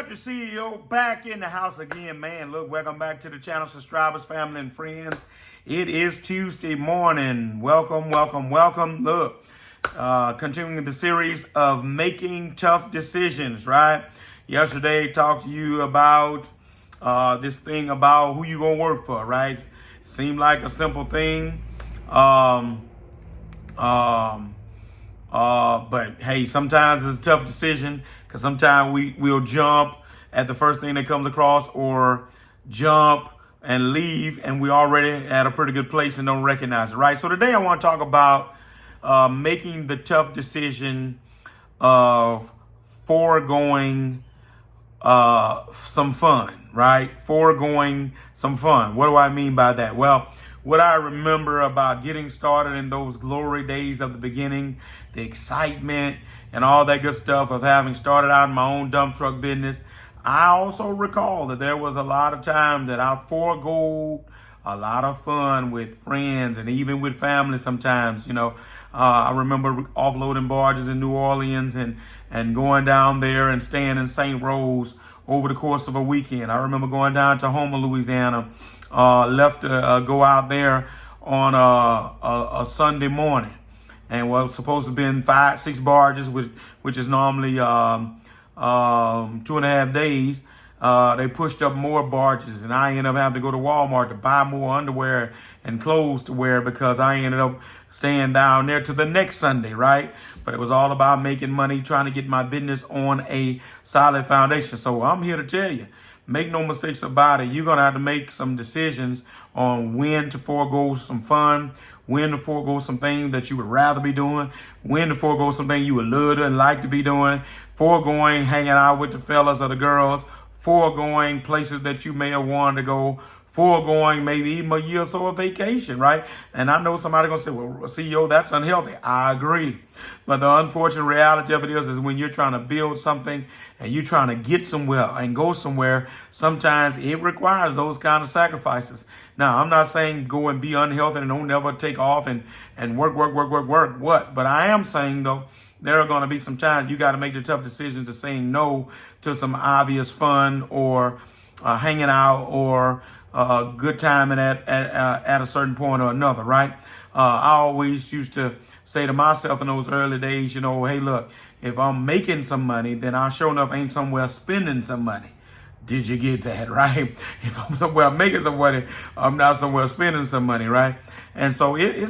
Up, your CEO back in the house again, man. Look, welcome back to the channel, subscribers, family, and friends. It is Tuesday morning. Welcome. Look, continuing the series of making tough decisions, right? Yesterday, talked to you about this thing about who you gonna work for, right? Seemed like a simple thing. But hey, sometimes it's a tough decision because sometimes we'll jump at the first thing that comes across or jump and leave and we already at a pretty good place and don't recognize it, right? So today I want to talk about making the tough decision of foregoing some fun, right? Foregoing some fun. What do I mean by that? Well, what I remember about getting started in those glory days of the beginning, the excitement and all that good stuff of having started out in my own dump truck business, I also recall that there was a lot of time that I forego a lot of fun with friends and even with family sometimes. I remember offloading barges in New Orleans and going down there and staying in St. Rose over the course of a weekend. I remember going down to Houma, Louisiana, left to go out there on a Sunday morning. And was supposed to have been 5-6 barges, which is normally 2.5 days. They pushed up more barges, and I ended up having to go to Walmart to buy more underwear and clothes to wear because I ended up staying down there to the next Sunday, right? But it was all about making money, trying to get my business on a solid foundation. So I'm here to tell you, make no mistakes about it. You're going to have to make some decisions on when to forego some fun, when to forego some things that you would rather be doing, when to forego something you would love to and like to be doing, foregoing hanging out with the fellas or the girls, foregoing places that you may have wanted to go, foregoing maybe even a year or so of vacation, right? And I know somebody gonna say, well, CEO, that's unhealthy. I agree. But the unfortunate reality of it is when you're trying to build something and you're trying to get somewhere and go somewhere, sometimes it requires those kind of sacrifices. Now, I'm not saying go and be unhealthy and don't never take off and work. What? But I am saying, though, there are going to be some times you got to make the tough decisions of saying no to some obvious fun or hanging out or good timing at a certain point or another, right? I always used to say to myself in those early days, hey, look, if I'm making some money, then I sure enough ain't somewhere spending some money. Did you get that, right? If I'm somewhere making some money, I'm not somewhere spending some money, right? And so it's